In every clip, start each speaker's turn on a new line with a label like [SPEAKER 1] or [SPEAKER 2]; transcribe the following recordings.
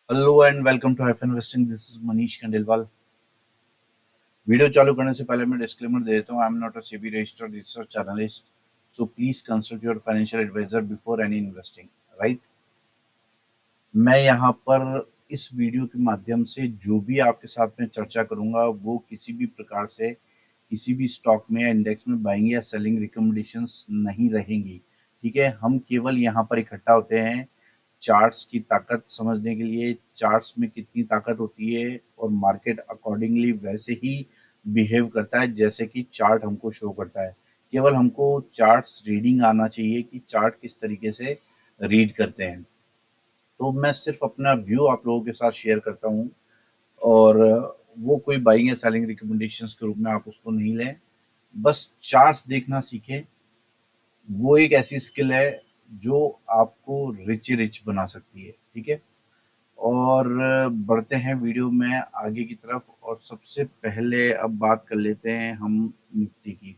[SPEAKER 1] Hello and welcome to HiFi investing. This is Manish Khandelwal. Video चालू करने से पहले मैं डिस्क्लेमर दे देता हूँ। I am not a SEBI registered research analyst, so please consult your financial advisor before any investing. Right. मैं यहाँ पर इस वीडियो के माध्यम से जो भी आपके साथ में चर्चा करूंगा वो किसी भी प्रकार से किसी भी स्टॉक में या इंडेक्स में बाइंग या सेलिंग रिकमेंडेशंस नहीं रहेंगी। ठीक है, हम केवल यहाँ पर इकट्ठा होते हैं चार्ट्स की ताकत समझने के लिए, चार्ट्स में कितनी ताकत होती है और मार्केट अकॉर्डिंगली वैसे ही बिहेव करता है जैसे कि चार्ट हमको शो करता है। केवल हमको चार्ट्स रीडिंग आना चाहिए कि चार्ट किस तरीके से रीड करते हैं। तो मैं सिर्फ अपना व्यू आप लोगों के साथ शेयर करता हूँ, और वो कोई बाइंग या सेलिंग रिकमेंडेशंस के रूप में आप उसको नहीं लें। बस चार्ट्स देखना सीखें। वो एक ऐसी स्किल है जो आपको रिच बना सकती है। ठीक है, और बढ़ते हैं वीडियो में आगे की तरफ। और सबसे पहले अब बात कर लेते हैं हम निफ्टी की।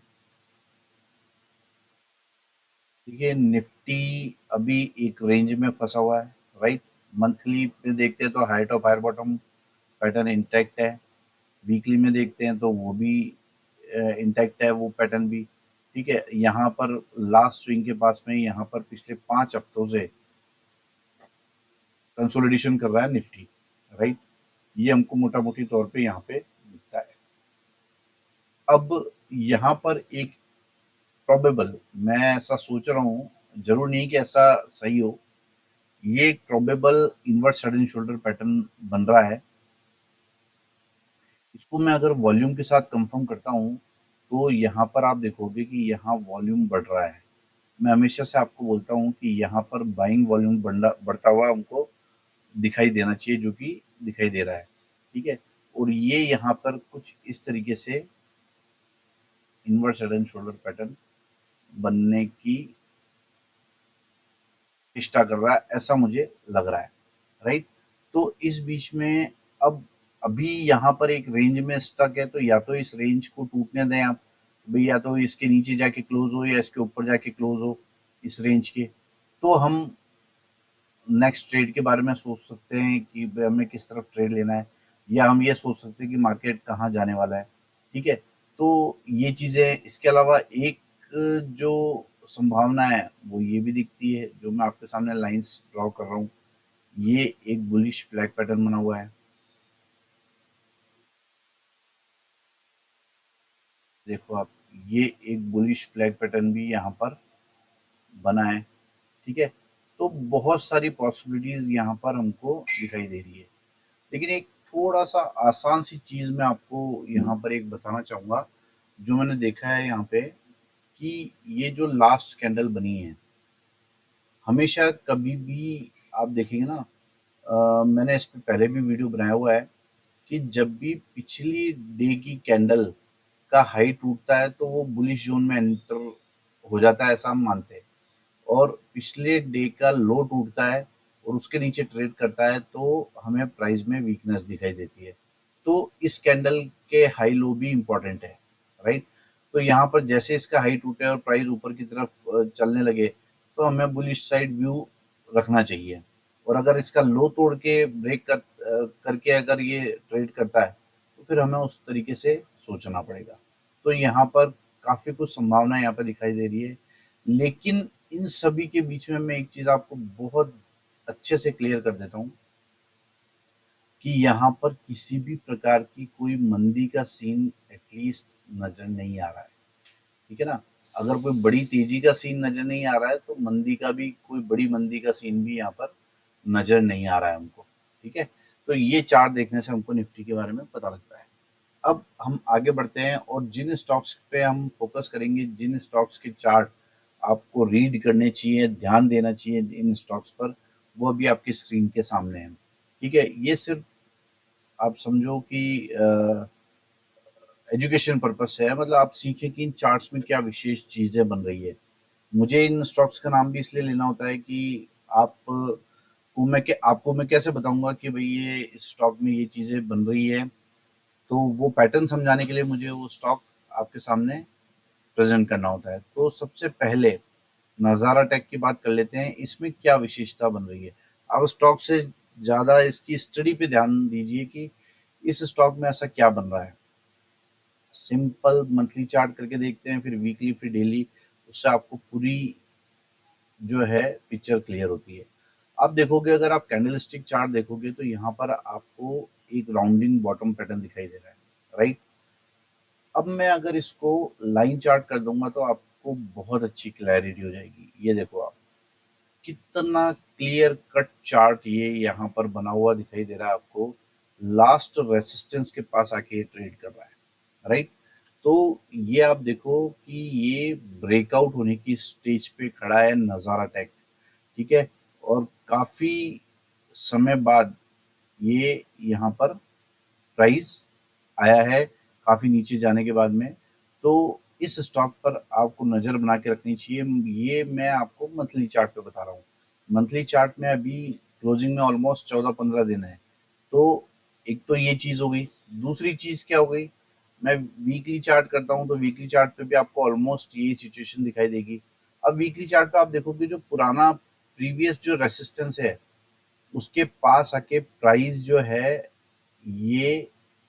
[SPEAKER 1] देखिए, निफ्टी अभी एक रेंज में फंसा हुआ है। राइट। मंथली पे देखते हैं तो height of higher bottom pattern intact है। वीकली में देखते हैं तो वो भी इंटैक्ट है, वो पैटर्न भी। ठीक है, यहाँ पर लास्ट स्विंग के पास में यहाँ पर पिछले 5 हफ्तों से कंसोलिडेशन कर रहा है निफ्टी। राइट। ये हमको मोटा मोटी तौर पे यहाँ पे दिखता है। अब यहाँ पर एक प्रोबेबल, मैं ऐसा सोच रहा हूँ, जरूर नहीं कि ऐसा सही हो, ये एक probable inverse head and shoulder pattern बन रहा है। इसको मैं अगर वॉल्यूम के साथ कंफर्म करता हूँ तो यहाँ पर आप देखोगे कि यहाँ वॉल्यूम बढ़ रहा है। मैं हमेशा से आपको बोलता हूँ कि यहाँ पर बाइंग वॉल्यूम बढ़ता हुआ हमको दिखाई देना चाहिए, जो कि दिखाई दे रहा है। ठीक है, और ये यहाँ पर कुछ इस तरीके से inverse head and shoulder pattern बनने की चेष्टा कर रहा है, ऐसा मुझे लग रहा है। राइट। तो इस बीच में अब अभी यहाँ पर एक रेंज में स्टक है, तो या तो इस रेंज को टूटने दें आप भाई, या तो इसके नीचे जाके क्लोज हो या इसके ऊपर जाके क्लोज हो इस रेंज के। तो हम नेक्स्ट ट्रेड के बारे में सोच सकते हैं कि हमें किस तरफ ट्रेड लेना है, या हम ये सोच सकते हैं कि मार्केट कहाँ जाने वाला है। ठीक है, तो ये चीज़ें, इसके अलावा एक जो संभावना है वो ये भी दिखती है, जो मैं आपके सामने लाइंस ड्रॉ कर रहा हूँ। ये एक बुलिश फ्लैग पैटर्न बना हुआ है। देखो आप, ये एक बुलिश फ्लैग पैटर्न भी यहाँ पर बना है। ठीक है, तो बहुत सारी पॉसिबिलिटीज यहाँ पर हमको दिखाई दे रही है। लेकिन एक थोड़ा सा आसान सी चीज़ मैं आपको यहाँ पर एक बताना चाहूँगा, जो मैंने देखा है यहाँ पे, कि ये जो लास्ट कैंडल बनी है, हमेशा कभी भी आप देखेंगे ना, मैंने इस पे पहले भी वीडियो बनाया हुआ है कि जब भी पिछली डे की कैंडल का हाई टूटता है तो वो बुलिश जोन में एंटर हो जाता है, ऐसा हम मानते हैं। और पिछले डे का लो टूटता है और उसके नीचे ट्रेड करता है तो हमें प्राइस में वीकनेस दिखाई देती है। तो इस कैंडल के हाई लो भी इम्पोर्टेंट है। राइट। तो यहाँ पर जैसे इसका हाई टूटे और प्राइस ऊपर की तरफ चलने लगे तो हमें बुलिश साइड व्यू रखना चाहिए। और अगर इसका लो तोड़ के ब्रेक करके अगर ये ट्रेड करता है तो फिर हमें उस तरीके से सोचना पड़ेगा। तो यहाँ पर काफ़ी कुछ संभावना यहाँ पर दिखाई दे रही है। लेकिन इन सभी के बीच में मैं एक चीज़ आपको बहुत अच्छे से क्लियर कर देता हूँ कि यहाँ पर किसी भी प्रकार की कोई मंदी का सीन एटलीस्ट नज़र नहीं आ रहा है। ठीक है ना। अगर कोई बड़ी तेजी का सीन नज़र नहीं आ रहा है तो मंदी का भी, कोई बड़ी मंदी का सीन भी यहाँ पर नज़र नहीं आ रहा है हमको। ठीक है, तो ये चार्ट देखने से हमको निफ्टी के बारे में पता लगता है। अब हम आगे बढ़ते हैं और जिन स्टॉक्स पे हम फोकस करेंगे, जिन स्टॉक्स के चार्ट आपको रीड करने चाहिए, ध्यान देना चाहिए इन स्टॉक्स पर, वो अभी आपकी स्क्रीन के सामने है। ठीक है, ये सिर्फ आप समझो कि एजुकेशन पर्पज से है, मतलब आप सीखें कि इन चार्ट्स में क्या विशेष चीज़ें बन रही है। मुझे इन स्टॉक्स का नाम भी इसलिए लेना होता है कि आपको मैं कैसे बताऊंगा कि भाई ये इस स्टॉक में ये चीज़ें बन रही है। तो वो पैटर्न समझाने के लिए मुझे वो स्टॉक आपके सामने प्रेजेंट करना होता है। तो सबसे पहले नज़ारा टेक की बात कर लेते हैं, इसमें क्या विशेषता बन रही है। आप स्टॉक से ज़्यादा इसकी स्टडी पे ध्यान दीजिए कि इस स्टॉक में ऐसा क्या बन रहा है। सिंपल मंथली चार्ट करके देखते हैं, फिर वीकली, फिर डेली, उससे आपको पूरी जो है पिक्चर क्लियर होती है। आप देखोगे, अगर आप कैंडलस्टिक चार्ट देखोगे तो यहाँ पर आपको एक राउंडिंग बॉटम पैटर्न दिखाई दे रहा है, राइट। अब मैं अगर इसको लाइन चार्ट कर दूंगा तो आपको बहुत अच्छी क्लैरिटी हो जाएगी। ये देखो आप, कितना क्लियर कट चार्ट ये यहाँ पर बना हुआ दिखाई दे रहा है आपको। लास्ट रेसिस्टेंस के पास आके ये ट्रेड कर रहा है, राइट। तो ये आप देखो कि ये ब्रेकआउट होने की स्टेज पे खड़ा है नज़ारा टेक, ठीक है। और काफी समय बाद ये यहाँ पर प्राइस आया है, काफी नीचे जाने के बाद में। तो इस स्टॉक पर आपको नजर बना के रखनी चाहिए। ये मैं आपको मंथली चार्ट पे बता रहा हूँ। मंथली चार्ट में अभी क्लोजिंग में ऑलमोस्ट 14-15 दिन है। तो एक तो ये चीज हो गई। दूसरी चीज क्या हो गई, मैं वीकली चार्ट करता हूँ तो वीकली चार्ट पे भी आपको ऑलमोस्ट ये सिचुएशन दिखाई देगी। अब वीकली चार्ट पे आप देखोगे जो पुराना प्रीवियस जो रेसिस्टेंस है उसके पास आके प्राइस जो है ये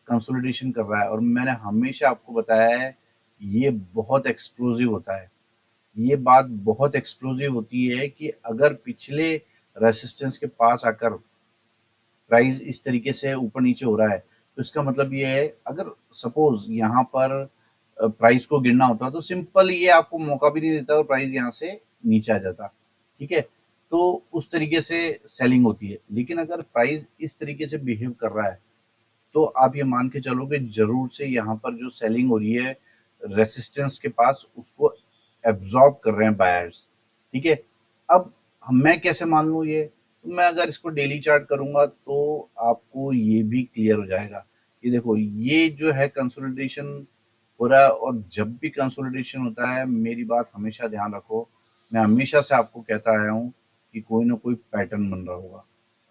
[SPEAKER 1] कंसोलिडेशन कर रहा है। और मैंने हमेशा आपको बताया है ये बहुत एक्सप्लोसिव होता है। ये बात बहुत एक्सप्लोसिव होती है कि अगर पिछले रेसिस्टेंस के पास आकर प्राइस इस तरीके से ऊपर नीचे हो रहा है तो इसका मतलब ये है, अगर सपोज यहाँ पर प्राइस को गिरना होता तो सिंपल ये आपको मौका भी नहीं देता और प्राइस यहाँ से नीचे आ जाता, ठीक है। तो उस तरीके से सेलिंग होती है। लेकिन अगर प्राइस इस तरीके से बिहेव कर रहा है तो आप ये मान के चलोगे जरूर से यहाँ पर जो सेलिंग हो रही है रेसिस्टेंस के पास उसको एब्जॉर्ब कर रहे हैं बायर्स, ठीक है। अब मैं कैसे मान लूँ ये, तो मैं अगर इसको डेली चार्ट करूंगा तो आपको ये भी क्लियर हो जाएगा। ये देखो, ये जो है कंसोलिडेशन हो रहा है। और जब भी कंसोलिडेशन होता है, मेरी बात हमेशा ध्यान रखो, मैं हमेशा से आपको कहता आया हूँ कि कोई ना कोई पैटर्न बन रहा होगा,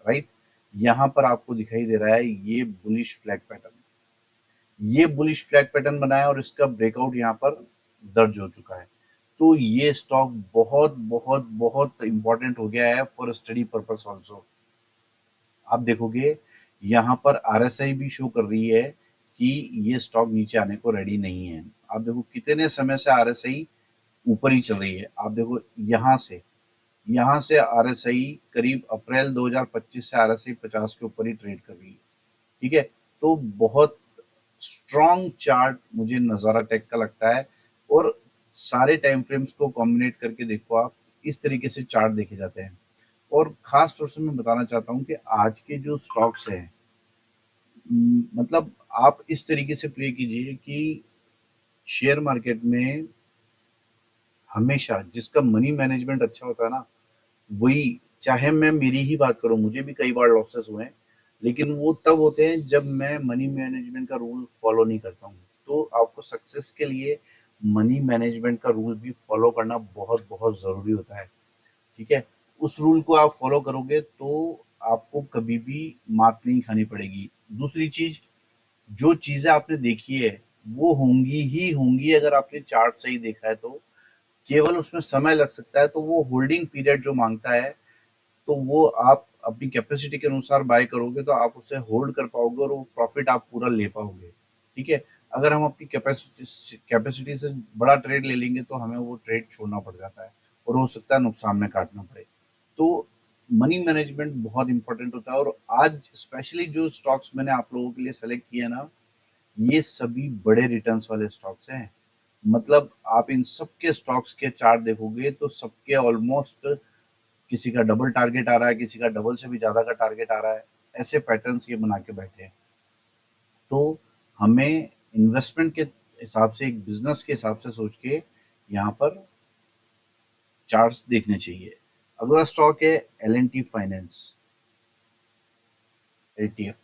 [SPEAKER 1] राइट। यहाँ पर आपको दिखाई दे रहा है ये बुलिश फ्लैग पैटर्न, ये बुलिश फ्लैग पैटर्न बनाया और इसका ब्रेकआउट यहाँ पर दर्ज हो चुका है। तो ये स्टॉक बहुत बहुत बहुत इंपॉर्टेंट हो गया है फॉर स्टडी पर्पस ऑल्सो। आप देखोगे यहाँ पर आरएसआई भी शो कर रही है कि ये स्टॉक नीचे आने को रेडी नहीं है। आप देखो कितने समय से आरएसआई ऊपर ही चल रही है। आप देखो यहाँ से आरएसआई करीब अप्रैल 2025 से आरएसआई 50 के ऊपर ही ट्रेड कर रही है, ठीक है। तो बहुत स्ट्रॉन्ग चार्ट मुझे नज़ारा टेक का लगता है। और सारे टाइम फ्रेम्स को कॉम्बिनेट करके देखो आप, इस तरीके से चार्ट देखे जाते हैं। और खास तौर से मैं बताना चाहता हूँ कि आज के जो स्टॉक्स हैं, मतलब आप इस तरीके से प्ले कीजिए कि शेयर मार्केट में हमेशा जिसका मनी मैनेजमेंट अच्छा होता है ना, वही, चाहे मैं मेरी ही बात करूं, मुझे भी कई बार लॉसेस हुए हैं, लेकिन वो तब होते हैं जब मैं मनी मैनेजमेंट का रूल फॉलो नहीं करता हूँ। तो आपको सक्सेस के लिए मनी मैनेजमेंट का रूल भी फॉलो करना बहुत बहुत ज़रूरी होता है, ठीक है। उस रूल को आप फॉलो करोगे तो आपको कभी भी मात नहीं खानी पड़ेगी। दूसरी चीज, जो चीजें आपने देखी है वो होंगी ही होंगी। अगर आपने चार्ट सही देखा है तो केवल उसमें समय लग सकता है, तो वो होल्डिंग पीरियड जो मांगता है, तो वो आप अपनी कैपेसिटी के अनुसार बाय करोगे तो आप उसे होल्ड कर पाओगे और वो प्रॉफिट आप पूरा ले पाओगे, ठीक है। अगर हम अपनी कैपेसिटी से बड़ा ट्रेड ले लेंगे तो हमें वो ट्रेड छोड़ना पड़ जाता है और हो सकता है नुकसान में काटना पड़े। तो मनी मैनेजमेंट बहुत इंपॉर्टेंट होता है। और आज स्पेशली जो स्टॉक्स मैंने आप लोगों के लिए सेलेक्ट किए ना, ये सभी बड़े रिटर्न्स वाले स्टॉक्स हैं। मतलब आप इन सबके स्टॉक्स के चार्ट देखोगे तो सबके ऑलमोस्ट, किसी का डबल टारगेट आ रहा है, किसी का डबल से भी ज़्यादा का टारगेट आ रहा है। ऐसे पैटर्न्स ये बना के बैठे हैं। तो हमें इन्वेस्टमेंट के हिसाब से, एक बिजनेस के हिसाब से सोच के यहाँ पर चार्ट्स देखने चाहिए। अगला स्टॉक है L N T finance, LTF.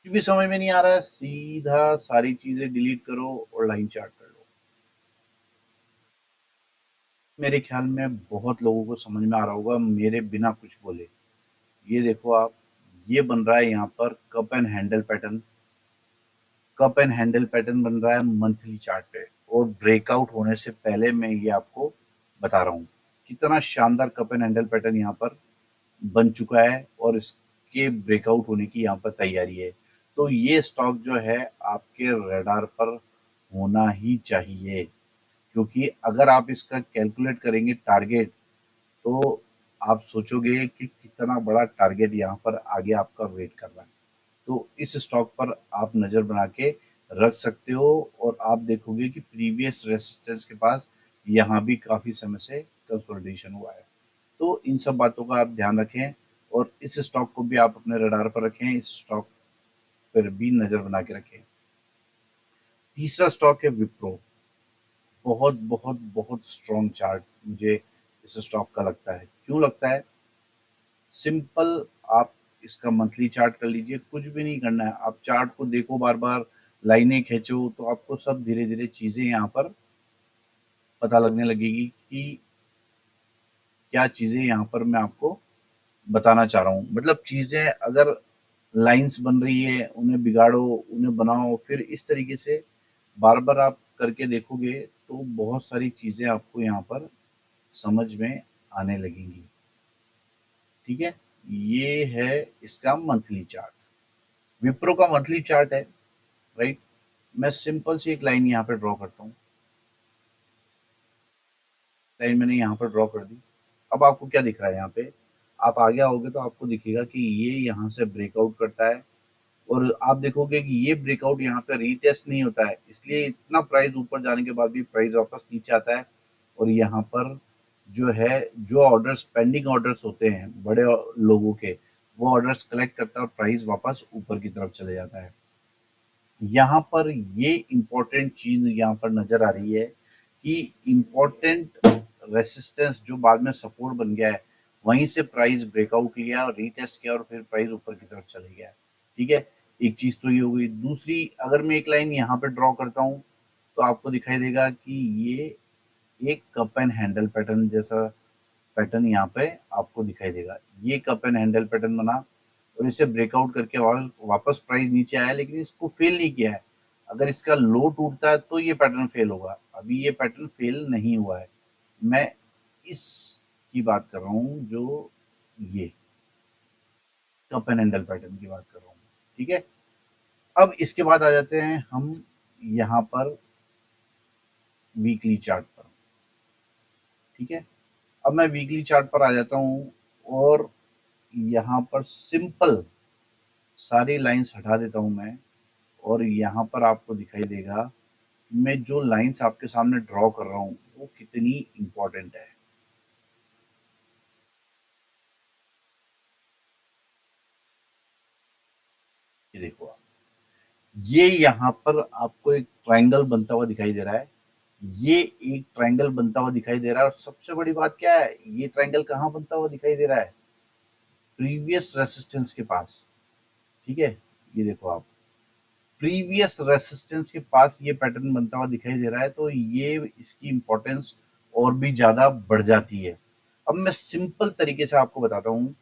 [SPEAKER 1] कुछ भी समझ में नहीं आ रहा है, सीधा सारी चीजें डिलीट करो और लाइन चार्ट कर लो। मेरे ख्याल में बहुत लोगों को समझ में आ रहा होगा मेरे बिना कुछ बोले। ये देखो आप, ये बन रहा है यहाँ पर cup and handle pattern. Cup and handle pattern बन रहा है मंथली चार्ट पे, और ब्रेकआउट होने से पहले मैं ये आपको बता रहा हूँ कितना शानदार कप एंड हैंडल पैटर्न यहाँ पर बन चुका है और इसके ब्रेकआउट होने की यहाँ पर तैयारी है। तो ये स्टॉक जो है आपके रडार पर होना ही चाहिए, क्योंकि अगर आप इसका कैलकुलेट करेंगे टारगेट, तो आप सोचोगे कि कितना बड़ा टारगेट यहाँ पर आगे आपका वेट कर रहा है। तो इस स्टॉक पर आप नज़र बना के रख सकते हो और आप देखोगे कि प्रीवियस रेजिस्टेंस के पास यहाँ भी काफ़ी समय से कंसोलिडेशन हुआ है। तो इन सब बातों का आप ध्यान रखें और इस स्टॉक को भी आप अपने रडार पर रखें, इस स्टॉक पर भी नज़र बना के रखें। तीसरा स्टॉक है विप्रो। बहुत बहुत बहुत स्ट्रॉन्ग चार्ट मुझे इस स्टॉक का लगता है। क्यों लगता है? सिंपल, आप इसका मंथली चार्ट कर लीजिए, कुछ भी नहीं करना है, आप चार्ट को देखो, बार बार लाइनें खींचो, तो आपको सब धीरे धीरे चीज़ें यहाँ पर पता लगने लगेगी कि क्या चीज़ें यहाँ पर मैं आपको बताना चाह रहा हूँ। मतलब चीज़ें अगर लाइंस बन रही है, उन्हें बिगाड़ो, उन्हें बनाओ, फिर इस तरीके से बार बार आप करके देखोगे तो बहुत सारी चीज़ें आपको यहाँ पर समझ में आने लगेंगी। ठीक है, ये है इसका मंथली चार्ट। विप्रो का मंथली चार्ट है, राइट। मैं सिंपल सी एक लाइन यहाँ पे ड्रॉ करता हूँ। लाइन मैंने यहाँ पर ड्रॉ कर दी। अब आपको क्या दिख रहा है यहाँ पे? आप आगे आओगे तो आपको दिखेगा कि ये यहाँ से ब्रेकआउट करता है और आप देखोगे कि ये ब्रेकआउट यहाँ पे रीटेस्ट नहीं होता है, इसलिए इतना प्राइस ऊपर जाने के बाद भी प्राइस वापस नीचे आता है और यहाँ पर जो है, जो ऑर्डर्स पेंडिंग ऑर्डर्स होते हैं बड़े लोगों के, वो ऑर्डर्स कलेक्ट करता है और प्राइस वापस ऊपर की तरफ चले जाता है। यहाँ पर ये इम्पोर्टेंट चीज यहाँ पर नजर आ रही है कि इम्पोर्टेंट रेसिस्टेंस जो बाद में सपोर्ट बन गया है, वहीं से प्राइस ब्रेकआउट लिया और रीटेस्ट किया और फिर प्राइस ऊपर की तरफ चले गया। ठीक है, एक चीज तो ये हो गई। दूसरी, अगर मैं एक लाइन यहाँ पे ड्रॉ करता हूँ तो आपको दिखाई देगा कि ये एक कप एंड हैंडल पैटर्न जैसा पैटर्न यहाँ पे आपको दिखाई देगा। ये कप एंड हैंडल पैटर्न बना और इसे ब्रेकआउट करके वापस प्राइस नीचे आया, लेकिन इसको फेल नहीं किया है। अगर इसका लो टूटता है तो ये पैटर्न फेल होगा, अभी ये पैटर्न फेल नहीं हुआ है। मैं इस की बात कर रहा हूँ, जो ये कप एंड हैंडल पैटर्न की बात कर रहा हूँ। ठीक है, अब इसके बाद आ जाते हैं हम यहाँ पर वीकली चार्ट पर। ठीक है, अब मैं वीकली चार्ट पर आ जाता हूँ और यहाँ पर सिंपल सारी लाइंस हटा देता हूँ मैं और यहाँ पर आपको दिखाई देगा मैं जो लाइंस आपके सामने ड्रॉ कर रहा हूँ वो कितनी इंपॉर्टेंट है। ये देखो आप, ये यहाँ पर आपको एक ट्रायंगल बनता हुआ दिखाई दे रहा है। ये एक ट्रायंगल बनता हुआ दिखाई दे रहा है और सबसे बड़ी बात क्या है, ये ट्रायंगल कहाँ बनता हुआ दिखाई दे रहा है? प्रीवियस रेसिस्टेंस के पास। ठीक है, ये देखो आप, प्रीवियस रेसिस्टेंस के पास ये पैटर्न बनता हुआ दिखाई दे रहा है, तो ये इसकी इंपॉर्टेंस और भी ज्यादा बढ़ जाती है। अब मैं सिंपल तरीके से आपको बताता हूँ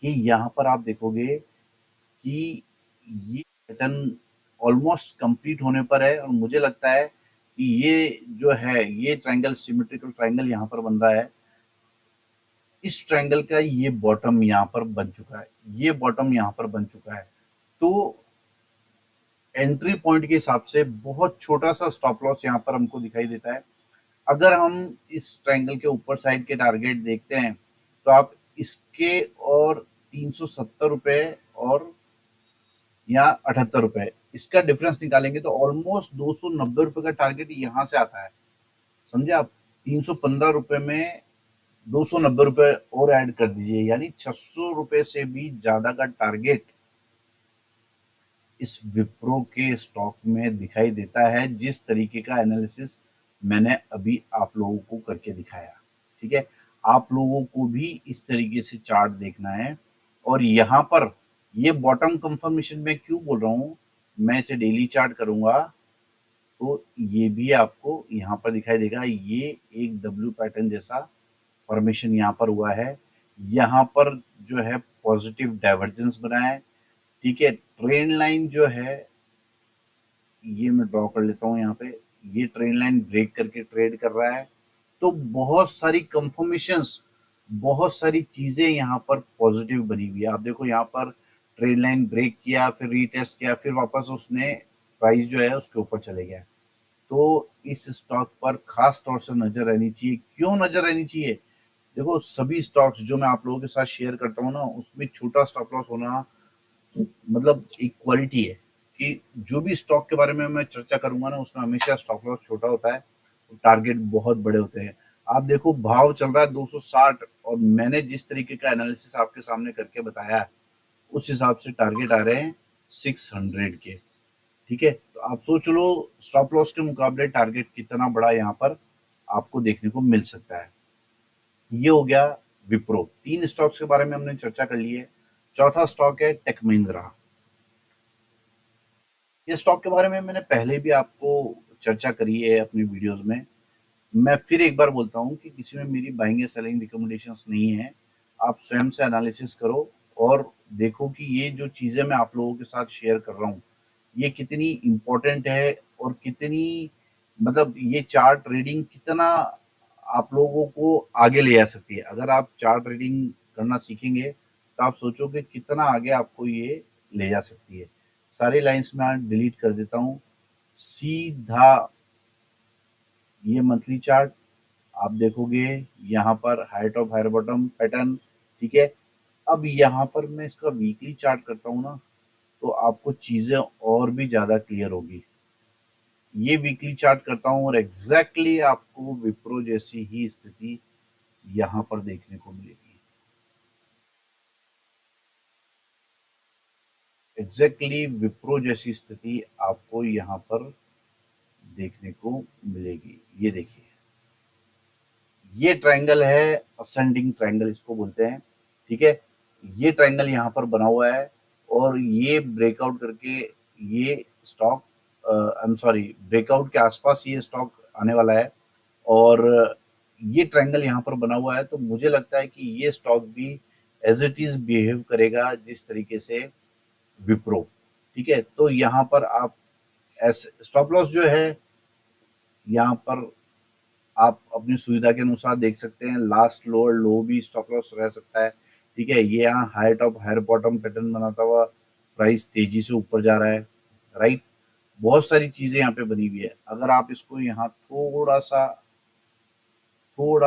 [SPEAKER 1] कि यहाँ पर आप देखोगे कि ये पैटर्न ऑलमोस्ट कंप्लीट होने पर है और मुझे लगता है कि ये जो है, ये ट्रायंगल सिमेट्रिकल ट्रायंगल यहाँ पर बन रहा है। इस ट्रायंगल का ये बॉटम यहाँ पर बन चुका है, ये बॉटम यहाँ पर बन चुका है। तो एंट्री पॉइंट के हिसाब से बहुत छोटा सा स्टॉप लॉस यहाँ पर हमको दिखाई देता है। अगर हम इस ट्रायंगल के ऊपर साइड के टारगेट देखते हैं तो आप इसके और 370 रुपए और या 78 रुपए, इसका डिफरेंस निकालेंगे तो ऑलमोस्ट 290 रुपए का टारगेट यहाँ से आता है। समझे आप, 315 रुपए में 290 रुपए और ऐड कर दीजिए, यानी 600 रुपए से भी ज्यादा का टारगेट इस विप्रो के स्टॉक में दिखाई देता है, जिस तरीके का एनालिसिस मैंने अभी आप लोगों को करके दिखाया। ठीक है, आप लोगों को भी इस तरीके से चार्ट देखना है। और यहाँ पर ये बॉटम कंफर्मेशन में क्यों बोल रहा हूँ, मैं इसे डेली चार्ट करूंगा तो ये भी आपको यहाँ पर दिखाई देगा। ये एक डब्ल्यू पैटर्न जैसा फॉर्मेशन यहाँ पर हुआ है, यहाँ पर जो है पॉजिटिव डाइवर्जेंस बना है। ठीक है, ट्रेन लाइन जो है ये मैं ड्रॉ कर लेता हूँ यहाँ पे, ये ट्रेन लाइन ब्रेक करके ट्रेड कर रहा है। तो बहुत सारी कंफर्मेशंस बहुत सारी चीजें यहाँ पर पॉजिटिव बनी हुई है। आप देखो यहाँ पर ट्रेंड लाइन ब्रेक किया, फिर रीटेस्ट किया, फिर वापस उसने प्राइस जो है उसके ऊपर चले गया। तो इस स्टॉक पर खास तौर से नजर रहनी चाहिए। क्यों नजर रहनी चाहिए? देखो, सभी स्टॉक्स जो मैं आप लोगों के साथ शेयर करता हूँ ना, उसमें छोटा स्टॉप लॉस होना मतलब एक क्वालिटी है कि जो भी स्टॉक के बारे में मैं चर्चा करूंगा ना, उसमें हमेशा स्टॉप लॉस छोटा होता है, टारगेट बहुत बड़े होते हैं। आप देखो, भाव चल रहा है 260 और मैंने जिस तरीके का एनालिसिस आपके सामने करके बताया है, उस हिसाब से टारगेट आ रहे हैं 600 के। ठीक है, तो आप सोच लो स्टॉप लॉस के मुकाबले टारगेट कितना बड़ा यहाँ पर आपको देखने को मिल सकता है। ये हो गया विप्रो। तीन स्टॉक्स के बारे में हमने चर्चा कर ली है। चौथा स्टॉक है टेक महिंद्रा। ये स्टॉक के बारे में मैंने पहले भी आपको चर्चा करी है अपनी वीडियोस में। मैं फिर एक बार बोलता हूँ कि किसी में मेरी बाइंग या सेलिंग रिकमेंडेशंस नहीं है। आप स्वयं से एनालिसिस करो और देखो कि ये जो चीज़ें मैं आप लोगों के साथ शेयर कर रहा हूँ, ये कितनी इम्पोर्टेंट है और कितनी मतलब ये चार्ट रीडिंग कितना आप लोगों को आगे ले जा सकती है। अगर आप चार्ट रीडिंग करना सीखेंगे तो आप सोचोगे कितना आगे आपको ये ले जा सकती है। सारी लाइंस में डिलीट कर देता हूँ। सीधा ये मंथली चार्ट आप देखोगे, यहाँ पर height of higher bottom pattern. ठीक है, अब यहाँ पर मैं इसका वीकली चार्ट करता हूँ ना, तो आपको चीजें और भी ज्यादा क्लियर होगी। ये वीकली चार्ट करता हूँ और एग्जैक्टली आपको विप्रो जैसी ही स्थिति यहाँ पर देखने को मिलेगी। एग्जैक्टली विप्रो जैसी स्थिति आपको यहाँ पर देखने को मिलेगी। ये देखिए, ये ट्रायंगल है, असेंडिंग ट्रायंगल इसको बोलते हैं। ठीक है, ये ट्रायंगल यहाँ पर बना हुआ है और ये ब्रेकआउट करके ये stock I am sorry breakout के आसपास ये स्टॉक आने वाला है और ये ट्रायंगल यहाँ पर बना हुआ है। तो मुझे लगता है कि ये स्टॉक भी एज इट इज बिहेव करेगा जिस तरीके से विप्रो। ठीक है, तो यहाँ पर आप स्टॉप लॉस जो है यहाँ पर आप अपनी सुविधा के अनुसार देख सकते हैं। लास्ट लोअर लो भी स्टॉप लॉस रह सकता है। ठीक है, ये यहाँ height of higher bottom pattern बनाता हुआ प्राइस तेजी से ऊपर जा रहा है। राइट, बहुत सारी चीजें यहाँ पे बनी हुई है। अगर आप इसको यहाँ थोड़ा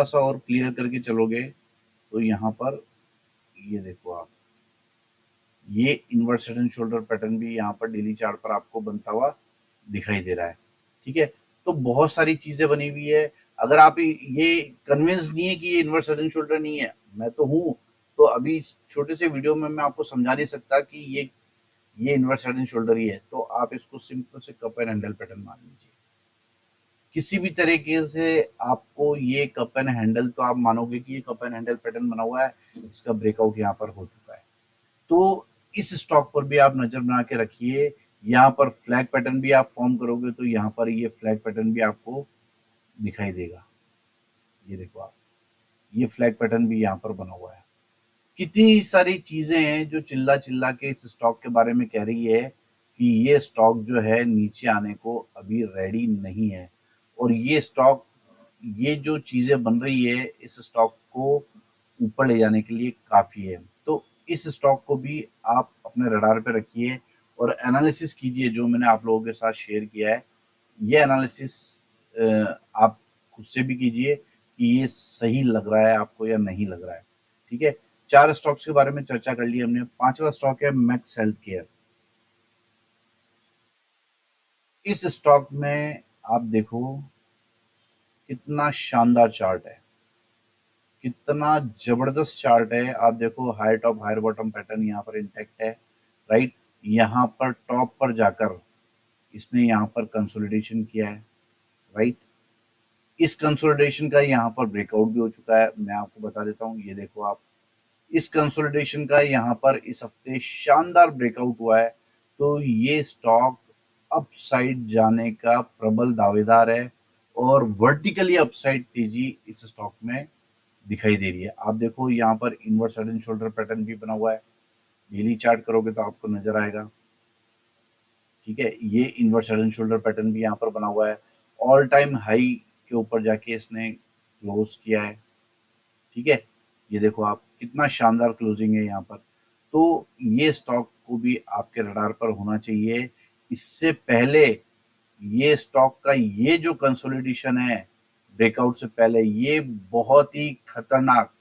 [SPEAKER 1] सा और क्लियर करके चलोगे तो यहाँ पर ये देखो आप, ये inverse head and shoulder pattern भी यहाँ पर डेली चार्ट पर आपको बनता हुआ दिखाई दे रहा है। ठीक है, तो बहुत सारी चीजें बनी हुई है। अगर आप ये कन्विंस नहीं है कि ये इनवर्स हेड एंड शोल्डर नहीं है, मैं तो हूँ, तो अभी इस छोटे से वीडियो में मैं आपको समझा नहीं सकता कि ये इनवर्स हेड एंड शोल्डर ही है। तो आप इसको सिंपल से कप एंड हैंडल पैटर्न मान लीजिए। किसी भी तरीके से आपको ये कप एंड हैंडल, तो आप मानोगे कि ये कप एंड हैंडल पैटर्न बना हुआ है, इसका ब्रेकआउट यहाँ पर हो चुका है। तो इस स्टॉक पर भी आप नजर बना के रखिए। यहाँ पर फ्लैग पैटर्न भी आप फॉर्म करोगे तो यहाँ पर ये फ्लैग पैटर्न भी आपको दिखाई देगा। ये देखो आप, ये फ्लैग पैटर्न भी यहाँ पर बना हुआ है। कितनी सारी चीजें हैं जो चिल्ला चिल्ला के इस स्टॉक के बारे में कह रही है कि ये स्टॉक जो है नीचे आने को अभी रेडी नहीं है। और ये स्टॉक, ये जो चीजें बन रही है इस स्टॉक को ऊपर ले जाने के लिए काफी है। तो इस स्टॉक को भी आप अपने रडार पे रखिए और एनालिसिस कीजिए जो मैंने आप लोगों के साथ शेयर किया है। ये एनालिसिस आप खुद से भी कीजिए कि ये सही लग रहा है आपको या नहीं लग रहा है। ठीक है, चार स्टॉक्स के बारे में चर्चा कर ली हमने। पांचवा स्टॉक है मैक्स हेल्थ केयर। इस स्टॉक में आप देखो कितना शानदार चार्ट है, कितना जबरदस्त चार्ट है। आप देखो height of higher bottom pattern यहाँ पर इंटैक्ट है। राइट, यहाँ पर टॉप पर जाकर इसने यहाँ पर कंसोलिडेशन किया है। राइट, इस कंसोलिडेशन का यहाँ पर ब्रेकआउट भी हो चुका है। मैं आपको बता देता हूँ, ये देखो आप, इस कंसोलिडेशन का यहाँ पर इस हफ्ते शानदार ब्रेकआउट हुआ है। तो ये स्टॉक अपसाइड जाने का प्रबल दावेदार है और वर्टिकली अपसाइड तेजी इस स्टॉक में दिखाई दे रही है। आप देखो यहाँ पर inverse head and shoulder pattern भी बना हुआ है। डेली चार्ट करोगे तो आपको नजर आएगा। ठीक है, ये inverse head and shoulder pattern भी यहाँ पर बना हुआ है। ऑल टाइम हाई के ऊपर जाके इसने क्लोज किया है। ठीक है, ये देखो आप, कितना शानदार क्लोजिंग है यहाँ पर। तो ये स्टॉक को भी आपके रडार पर होना चाहिए। इससे पहले ये स्टॉक का ये जो कंसोलिडेशन है ब्रेकआउट से पहले, ये बहुत ही खतरनाक,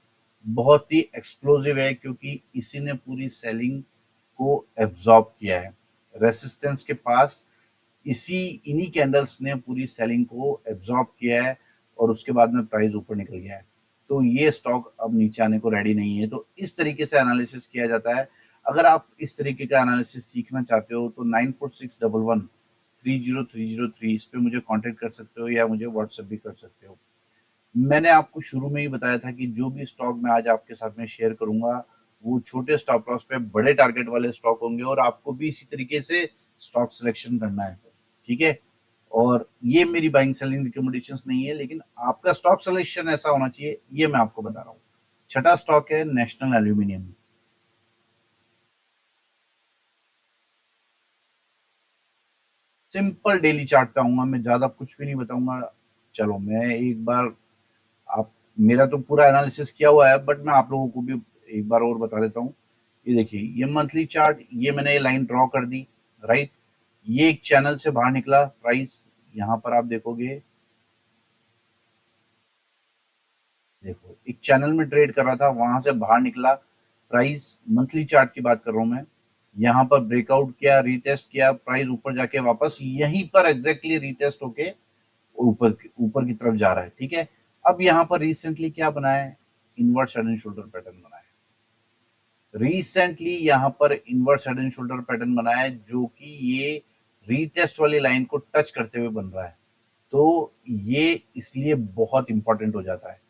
[SPEAKER 1] बहुत ही एक्सप्लोसिव है, क्योंकि इसी ने पूरी सेलिंग को एब्जॉर्ब किया है। रेसिस्टेंस के पास इसी इन्हीं कैंडल्स ने पूरी सेलिंग को एब्जॉर्ब किया है और उसके बाद में प्राइस ऊपर निकल गया है। तो ये स्टॉक अब नीचे आने को रेडी नहीं है। तो इस तरीके से एनालिसिस किया जाता है। अगर आप इस तरीके का एनालिसिस सीखना चाहते हो तो 9461130303 इस पे मुझे कांटेक्ट कर सकते हो या मुझे व्हाट्सएप भी कर सकते हो। मैंने आपको शुरू में ही बताया था कि जो भी स्टॉक मैं आज आपके साथ में शेयर करूंगा वो छोटे स्टॉप लॉस पे बड़े टारगेट वाले स्टॉक होंगे और आपको भी इसी तरीके से स्टॉक सिलेक्शन करना है। ठीक है। और ये मेरी बाइंग सेलिंग रिकमेंडेशंस नहीं है, लेकिन आपका स्टॉक सिलेक्शन ऐसा होना चाहिए, ये मैं आपको बता रहा हूँ। छठा स्टॉक है national aluminium. Simple daily chart पे आऊंगा मैं, ज्यादा कुछ भी नहीं बताऊंगा। चलो मैं एक बार, आप, मेरा तो पूरा एनालिसिस किया हुआ है बट मैं आप लोगों को भी एक बार और बता देता हूँ। ये देखिए, ये मंथली चार्ट, ये मैंने ये लाइन ड्रॉ कर दी, राइट। ये एक चैनल से बाहर निकला प्राइस, यहाँ पर आप देखोगे, देखो एक चैनल में ट्रेड कर रहा था, वहां से बाहर निकला प्राइस, मंथली चार्ट की बात कर रहा हूं मैं। यहाँ पर ब्रेकआउट किया, रीटेस्ट किया, प्राइस ऊपर जाके वापस यहीं पर एग्जैक्टली रीटेस्ट होके ऊपर ऊपर की तरफ जा रहा है। ठीक है। अब यहाँ पर रिसेंटली क्या बना है, invert head and shoulder pattern बना है। रिसेंटली यहाँ पर invert head and shoulder pattern बना है, जो कि ये रीटेस्ट वाली लाइन को टच करते हुए बन रहा है। तो ये इसलिए बहुत इंपॉर्टेंट हो जाता है।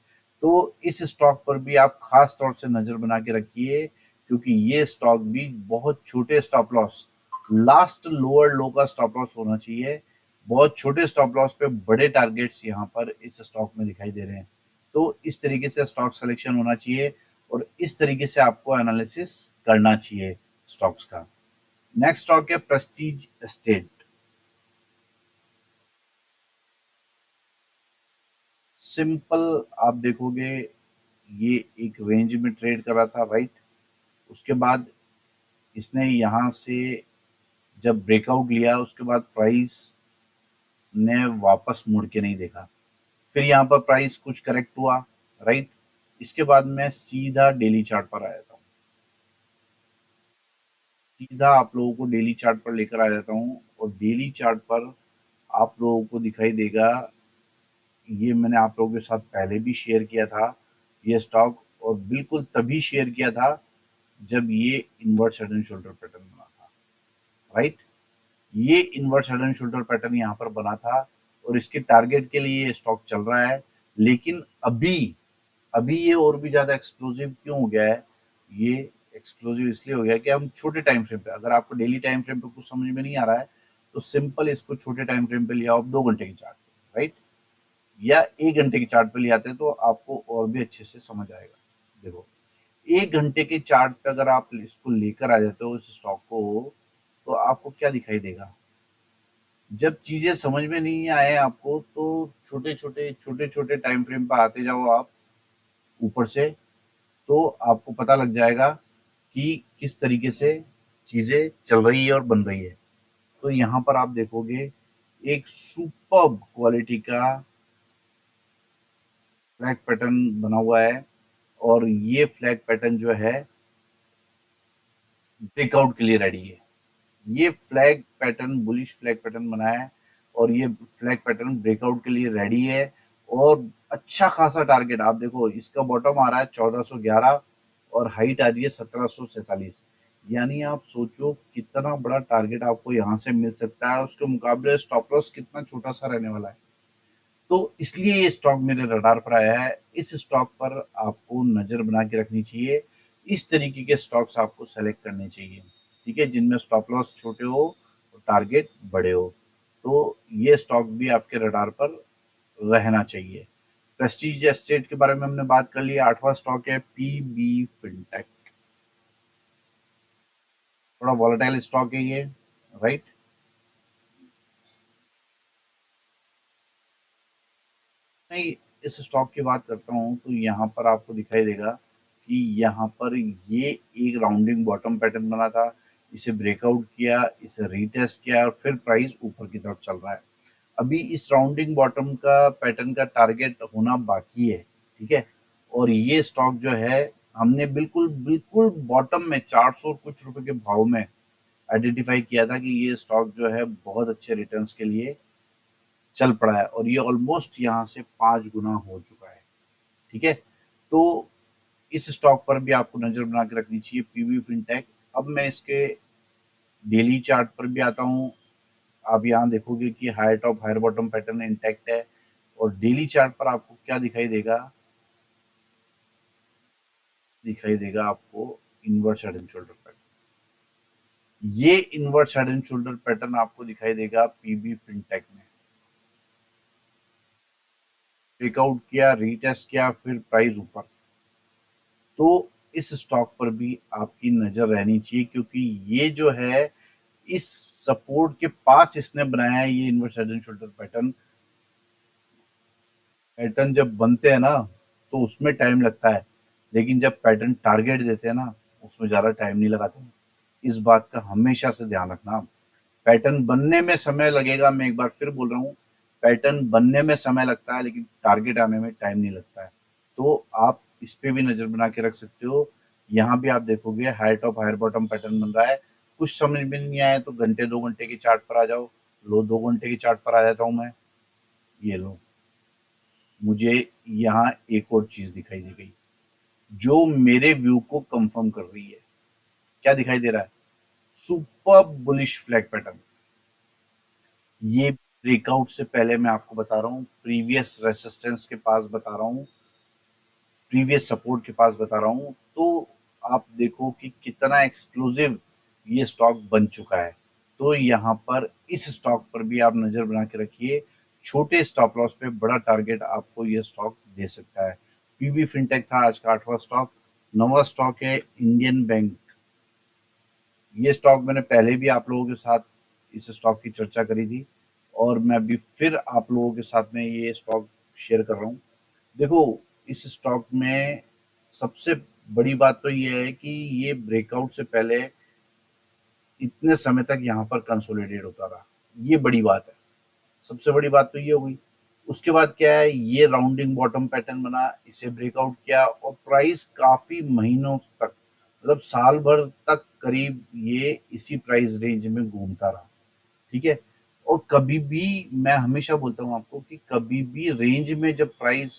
[SPEAKER 1] तो इस स्टॉक पर भी आप खास तौर से नजर बना के रखिए, क्योंकि ये स्टॉक भी बहुत छोटे स्टॉप लॉस, लास्ट लोअर लो का स्टॉप लॉस होना चाहिए। बहुत छोटे स्टॉप लॉस पे बड़े टारगेट्स यहाँ पर इस स्टॉक में दिखाई दे रहे हैं। तो इस तरीके से स्टॉक सिलेक्शन होना चाहिए और इस तरीके से आपको एनालिसिस करना चाहिए स्टॉक्स का। नेक्स्ट स्टॉक है प्रेस्टीज एस्टेट। सिंपल, आप देखोगे ये एक रेंज में ट्रेड कर रहा था, राइट। उसके बाद इसने यहाँ से जब ब्रेकआउट लिया, उसके बाद प्राइस ने वापस मुड़ के नहीं देखा। फिर यहाँ पर प्राइस कुछ करेक्ट हुआ, राइट। इसके बाद मैं सीधा डेली चार्ट पर आ जाता हूँ। सीधा आप लोगों को डेली चार्ट पर लेकर आ जाता हूँ और डेली चार्ट पर आप लोगों को दिखाई देगा, ये मैंने आप लोगों के साथ पहले भी शेयर किया था ये स्टॉक, और बिल्कुल तभी शेयर किया था जब ये invert head and shoulder pattern बना था, राइट। ये invert head and shoulder pattern यहाँ पर बना था और इसके टारगेट के लिए ये स्टॉक चल रहा है। लेकिन अभी अभी ये और भी ज्यादा एक्सप्लोसिव क्यों हो गया है, ये एक्सप्लोसिव इसलिए हो गया कि हम छोटे टाइम फ्रेम पे, अगर आपको डेली टाइम फ्रेम पे कुछ समझ में नहीं आ रहा है तो सिंपल इसको छोटे टाइम फ्रेम पे ले आओ, 2 घंटे की चार्ट, राइट, या 1 घंटे की चार्ट पे ले आते हैं तो आपको और भी अच्छे से समझ आएगा। देखो, 1 घंटे के चार्ट पे अगर आप इसको लेकर आ जाते हो इस स्टॉक को, तो आपको क्या दिखाई देगा, जब चीजें समझ में नहीं आए आपको तो छोटे छोटे टाइम फ्रेम पर आते जाओ आप ऊपर से, तो आपको पता लग जाएगा कि किस तरीके से चीजें चल रही है और बन रही है। तो यहाँ पर आप देखोगे एक सुपर्ब क्वालिटी का फ्लैग पैटर्न बना हुआ है और ये फ्लैग पैटर्न जो है ब्रेकआउट के लिए रेडी है। ये flag pattern bullish flag pattern बना है और ये फ्लैग पैटर्न ब्रेकआउट के लिए रेडी है। और अच्छा खासा टारगेट आप देखो, इसका बॉटम आ रहा है 1411 और हाइट आ रही है 1747। यानी आप सोचो कितना बड़ा टारगेट आपको यहाँ से मिल सकता है, उसके मुकाबले स्टॉप लॉस कितना छोटा सा रहने वाला है। तो इसलिए ये स्टॉक मेरे रडार पर आया है। इस स्टॉक पर आपको नजर बना के रखनी चाहिए। इस तरीके के स्टॉक्स आपको सेलेक्ट करने चाहिए, ठीक है, जिनमें स्टॉप लॉस छोटे हो और टारगेट बड़े हो। तो ये स्टॉक भी आपके रडार पर रहना चाहिए। प्रेस्टीज एस्टेट के बारे में हमने बात कर लिया। 8वां स्टॉक है पीबी फिनटेक। थोड़ा वॉलेटाइल स्टॉक है ये, राइट। मैं इस स्टॉक की बात करता हूँ तो यहाँ पर आपको दिखाई देगा कि यहाँ पर ये एक राउंडिंग बॉटम पैटर्न बना था, इसे ब्रेकआउट किया, इसे रीटेस्ट किया और फिर प्राइस ऊपर की तरफ चल रहा है। अभी इस राउंडिंग बॉटम का पैटर्न का टारगेट होना बाकी है, ठीक है। और ये स्टॉक जो है हमने बिल्कुल बिल्कुल बॉटम में 400 और कुछ रुपए के भाव में आइडेंटिफाई किया था कि ये स्टॉक जो है बहुत अच्छे रिटर्न्स के लिए चल पड़ा है और ये ऑलमोस्ट यहाँ से 5 गुना हो चुका है, ठीक है। तो इस स्टॉक पर भी आपको नजर बना के रखनी चाहिए, पीवी फिनटेक। अब मैं इसके डेली चार्ट पर भी आता हूँ। आप यहाँ देखोगे कि higher top higher bottom pattern intact है और डेली चार्ट पर आपको क्या दिखाई देगा, दिखाई देगा आपको inverse head and shoulder pattern. ये inverse head and shoulder pattern आपको दिखाई देगा पीबी फिनटेक में। ब्रेकआउट किया, रीटेस्ट किया, फिर प्राइस ऊपर। तो इस स्टॉक पर भी आपकी नजर रहनी चाहिए क्योंकि ये जो है इस सपोर्ट के पास इसने बनाया है ये inverse head and shoulder pattern. Pattern जब बनते हैं ना तो उसमें टाइम लगता है, लेकिन जब पैटर्न टारगेट देते हैं ना उसमें ज़्यादा टाइम नहीं लगाते। इस बात का हमेशा से ध्यान रखना। पैटर्न बनने में समय लगेगा, मैं एक बार फिर बोल रहा हूँ, पैटर्न बनने में समय लगता है लेकिन टारगेट आने में टाइम नहीं लगता है। तो आप इस पे भी नज़र बना के रख सकते हो। यहाँ भी आप देखोगे high top higher bottom pattern बन रहा है। कुछ समझ में नहीं आया तो घंटे 2 घंटे के चार्ट पर आ जाओ। लो 2 घंटे के चार्ट पर आ जाता हूँ मैं। ये लो, मुझे यहाँ एक और चीज दिखाई दे गई जो मेरे व्यू को कंफर्म कर रही है। क्या दिखाई दे रहा है? Super bullish flag pattern. ये ब्रेकआउट से पहले मैं आपको बता रहा हूँ, प्रीवियस रेसिस्टेंस के पास बता रहा हूँ, प्रीवियस सपोर्ट के पास बता रहा हूँ। तो आप देखो कि कितना एक्सक्लूसिव ये स्टॉक बन चुका है। तो यहाँ पर इस स्टॉक पर भी आप नजर बना के रखिए। छोटे स्टॉप लॉस पे बड़ा टारगेट आपको ये स्टॉक दे सकता है। पीबी फिनटेक था आज का 8वां स्टॉक। 9वां स्टॉक है इंडियन बैंक। ये स्टॉक मैंने पहले भी आप लोगों के साथ इस स्टॉक की चर्चा करी थी और मैं अभी फिर आप लोगों के साथ में ये स्टॉक शेयर कर रहा हूँ। देखो, इस स्टॉक में सबसे बड़ी बात तो ये है कि ये ब्रेकआउट से पहले इतने समय तक यहाँ पर कंसोलिडेट होता रहा। ये बड़ी बात है। सबसे बड़ी बात तो ये हो गई। उसके बाद क्या है, ये राउंडिंग बॉटम पैटर्न बना, इसे ब्रेकआउट किया और प्राइस काफी महीनों तक, मतलब साल भर तक करीब ये इसी प्राइस रेंज में घूमता रहा, ठीक है। और कभी भी, मैं हमेशा बोलता हूँ आपको कि कभी भी रेंज में जब प्राइस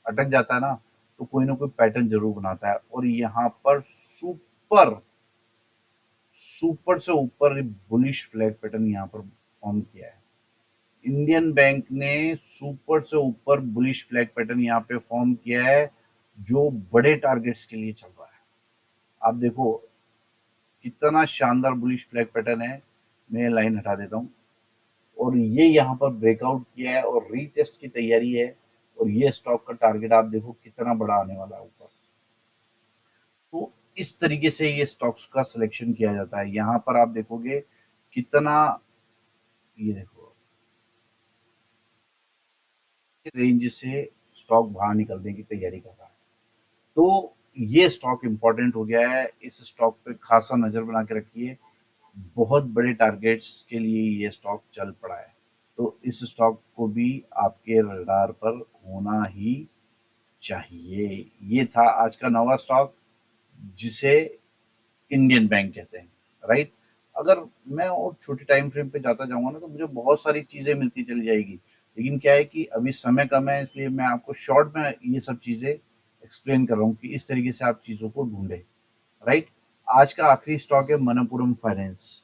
[SPEAKER 1] अटक जाता है ना तो कोई ना कोई पैटर्न जरूर बनाता है और यहाँ पर सुपर सुपर से ऊपर बुलिश फ्लैग पैटर्न यहाँ पर फॉर्म किया है। इंडियन बैंक ने सुपर से ऊपर बुलिश फ्लैग पैटर्न यहाँ पे फॉर्म किया है जो बड़े टारगेट्स के लिए चल रहा है। आप देखो कितना शानदार बुलिश फ्लैग पैटर्न है। मैं लाइन हटा देता हूँ और ये यहाँ पर ब्रेकआउट किया है और रीटेस्ट की तैयारी है और ये स्टॉक का टारगेट आप देखो कितना बड़ा आने वाला है ऊपर। तो इस तरीके से ये स्टॉक्स का सिलेक्शन किया जाता है। यहाँ पर आप देखोगे कितना, ये देखो रेंज से स्टॉक बाहर निकलने की तैयारी कर रहा है। तो ये स्टॉक इंपॉर्टेंट हो गया है। इस स्टॉक पे खासा नजर बना के रखिए। बहुत बड़े टारगेट्स के लिए ये स्टॉक चल पड़ा है। तो इस स्टॉक को भी आपके रडार पर होना ही चाहिए। ये था आज का 9वां स्टॉक जिसे इंडियन बैंक कहते हैं, राइट। अगर मैं और छोटे टाइम फ्रेम पे जाता जाऊंगा ना तो मुझे बहुत सारी चीजें मिलती चली जाएगी, लेकिन क्या है कि अभी समय कम है इसलिए मैं आपको शॉर्ट में ये सब चीजें एक्सप्लेन कर रहा हूँ कि इस तरीके से आप चीजों को ढूंढे, राइट। आज का आखिरी स्टॉक है मनपुरम फाइनेंस।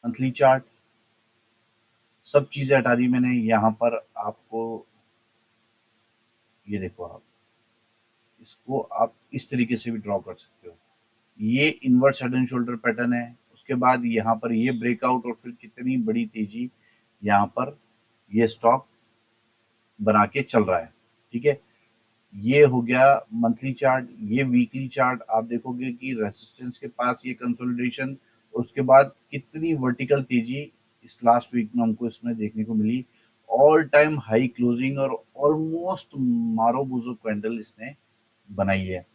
[SPEAKER 1] मंथली चार्ट सब चीजें हटा दी मैंने। यहाँ पर आपको ये देखो, आप इसको आप इस तरीके से भी ड्रॉ कर सकते हो। ये inverse head and shoulder pattern है। उसके बाद यहाँ पर ये ब्रेकआउट और फिर कितनी बड़ी तेजी यहाँ पर ये स्टॉक बना के चल रहा है, ठीक है। ये हो गया मंथली चार्ट। ये वीकली चार्ट आप देखोगे कि रेसिस्टेंस के पास ये कंसोलिडेशन, उसके बाद कितनी वर्टिकल तेजी इस लास्ट वीक में हमको इसमें देखने को मिली ऑल टाइम हाई क्लोजिंग और ऑलमोस्ट मारोबूजो कैंडल इसने बनाई है।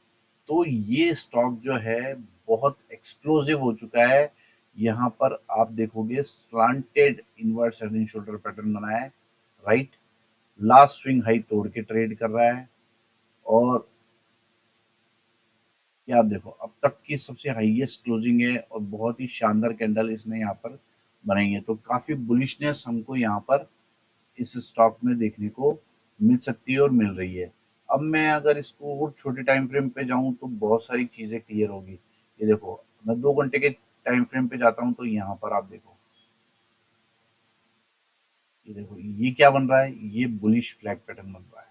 [SPEAKER 1] तो ये स्टॉक जो है बहुत एक्सप्लोसिव हो चुका है। यहाँ पर आप देखोगे slanted inverse head and shoulder pattern बना है, राइट। लास्ट स्विंग हाई तोड़ के ट्रेड कर रहा है और ये आप देखो अब तक की सबसे हाईएस्ट क्लोजिंग है और बहुत ही शानदार कैंडल इसने यहाँ पर बनाई है। तो काफी बुलिशनेस हमको यहाँ पर इस स्टॉक में देखने को मिल सकती है और मिल रही है। अब मैं अगर इसको और छोटे टाइम फ्रेम पे जाऊं तो बहुत सारी चीजें क्लियर होगी। ये देखो, मैं 2 घंटे के टाइम फ्रेम पे जाता हूं तो यहाँ पर आप देखो, ये देखो ये क्या बन रहा है, ये बुलिश फ्लैग पैटर्न बन रहा है।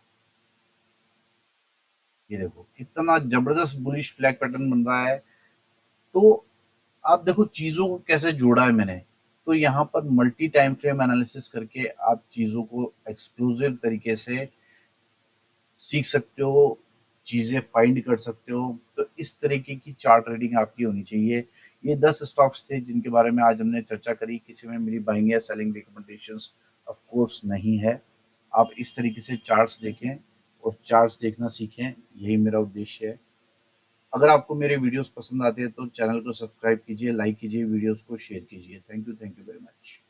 [SPEAKER 1] ये देखो कितना जबरदस्त बुलिश फ्लैग पैटर्न बन रहा है। तो आप देखो चीजों को कैसे जोड़ा है मैंने। तो यहाँ पर मल्टी टाइम फ्रेम एनालिसिस करके आप चीजों को एक्सक्लूसिव तरीके से सीख सकते हो, चीज़ें फाइंड कर सकते हो। तो इस तरीके की चार्ट रीडिंग आपकी होनी चाहिए। ये 10 स्टॉक्स थे जिनके बारे में आज हमने चर्चा करी। किसी में मेरी बाइंग या सेलिंग रिकमेंडेशंस ऑफ कोर्स नहीं है। आप इस तरीके से चार्ट्स देखें और चार्ट्स देखना सीखें, यही मेरा उद्देश्य है। अगर आपको मेरे वीडियोस पसंद आते हैं तो चैनल को सब्सक्राइब कीजिए, लाइक कीजिए, वीडियोस को शेयर कीजिए। Thank you very much.